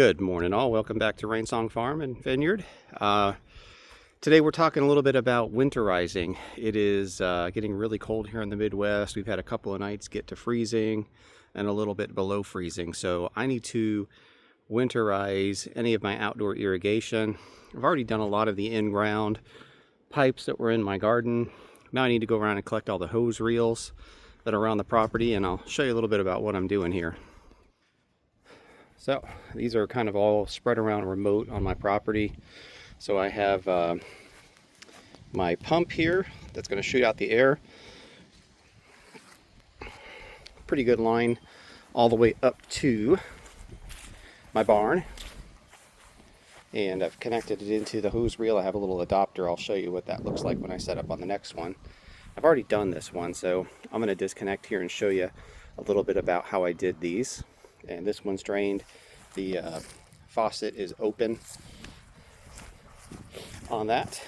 Good morning all, welcome back to Rainsong Farm and Vineyard. Today we're talking a little bit about winterizing. It is getting really cold here in the Midwest. We've had a couple of nights get to freezing and a little bit below freezing. So I need to winterize any of my outdoor irrigation. I've already done a lot of the in-ground pipes that were in my garden. Now I need to go around and collect all the hose reels that are around the property, and I'll show you a little bit about what I'm doing here. So these are kind of all spread around remote on my property. So I have my pump here that's going to shoot out the air. Pretty good line all the way up to my barn. And I've connected it into the hose reel. I have a little adapter. I'll show you what that looks like when I set up on the next one. I've already done this one, so I'm going to disconnect here and show you a little bit about how I did these. And this one's drained. The faucet is open on that.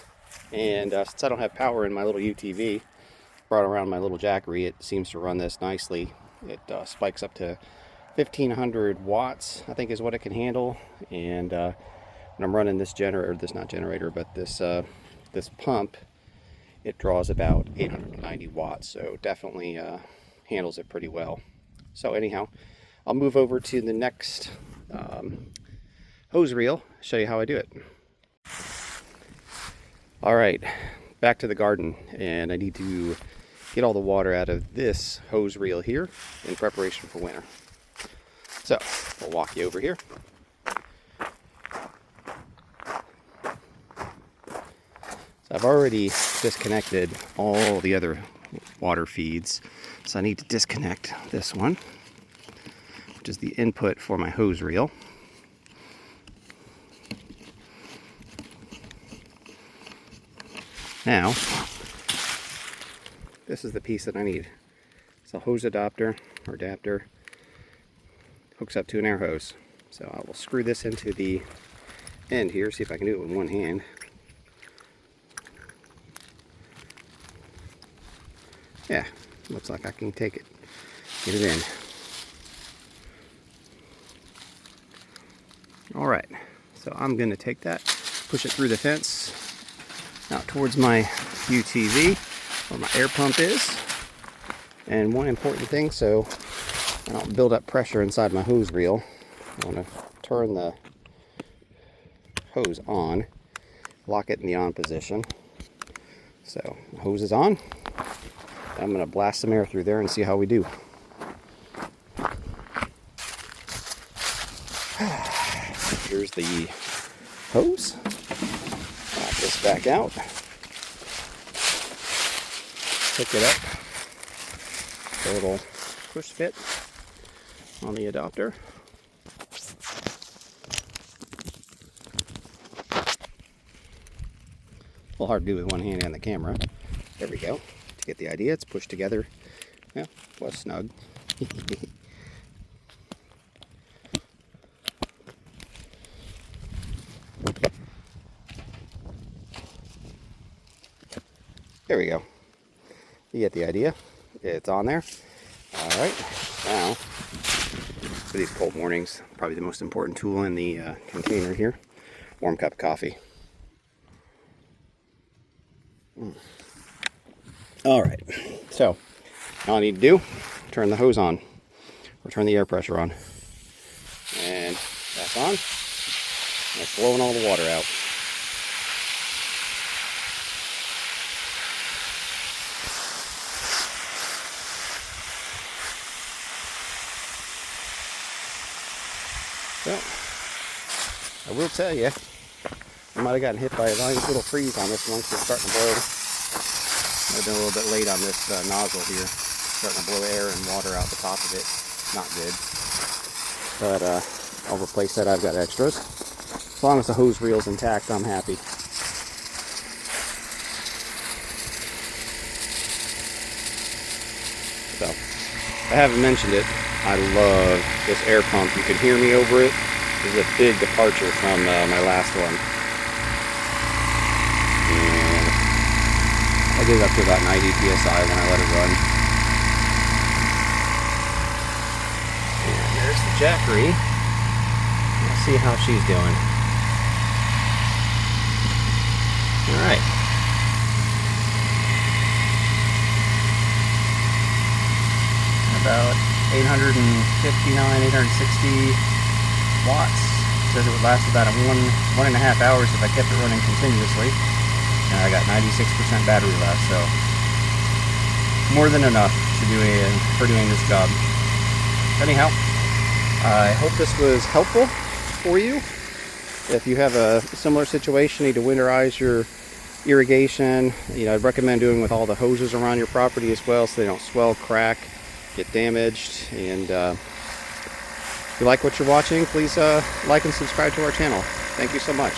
And since I don't have power in my little UTV, brought around my little Jackery, it seems to run this nicely. It spikes up to 1500 watts, I think is what it can handle. And when I'm running this this pump, it draws about 890 watts. So definitely handles it pretty well. So anyhow, I'll move over to the next hose reel, show you how I do it. All right, back to the garden, and I need to get all the water out of this hose reel here in preparation for winter. So I'll walk you over here. So I've already disconnected all the other water feeds, so I need to disconnect this one, which is the input for my hose reel. Now, this is the piece that I need. It's a hose adapter, hooks up to an air hose. So I will screw this into the end here, see if I can do it with one hand. Yeah, looks like I can take it, get it in. All right, so I'm going to take that, push it through the fence out towards my UTV where my air pump is. And one important thing, so I don't build up pressure inside my hose reel, I want to turn the hose on, lock it in the on position. So the hose is on. I'm going to blast some air through there and see how we do. Here's the hose. Pop this back out. Hook it up. A little push fit on the adapter. A little hard to do with one hand and the camera. There we go. To get the idea, it's pushed together. Yeah, was snug. There we go. You get the idea. It's on there. All right. Now, for these cold mornings, probably the most important tool in the container here, warm cup of coffee. All right. So, all I need to do, turn the hose on, or turn the air pressure on. And that's on. That's blowing all the water out. So, I will tell you, I might have gotten hit by a nice little freeze on this one because it's starting to blow. I've been a little bit late on this nozzle here. Starting to blow air and water out the top of it. Not good. But I'll replace that. I've got extras. As long as the hose reel's intact, I'm happy. So, I haven't mentioned it. I love this air pump. You can hear me over it. This is a big departure from my last one. And I get it up to about 90 psi when I let it run. And there's the Jackery. see how she's doing. All right. About 859, 860 watts. Says it would last about one and a half hours if I kept it running continuously. And I got 96% battery left, so more than enough for doing this job. Anyhow, I hope this was helpful for you. If you have a similar situation, need to winterize your irrigation, I'd recommend doing with all the hoses around your property as well, so they don't swell, crack, get damaged. And if you like what you're watching, please like and subscribe to our channel. Thank you so much.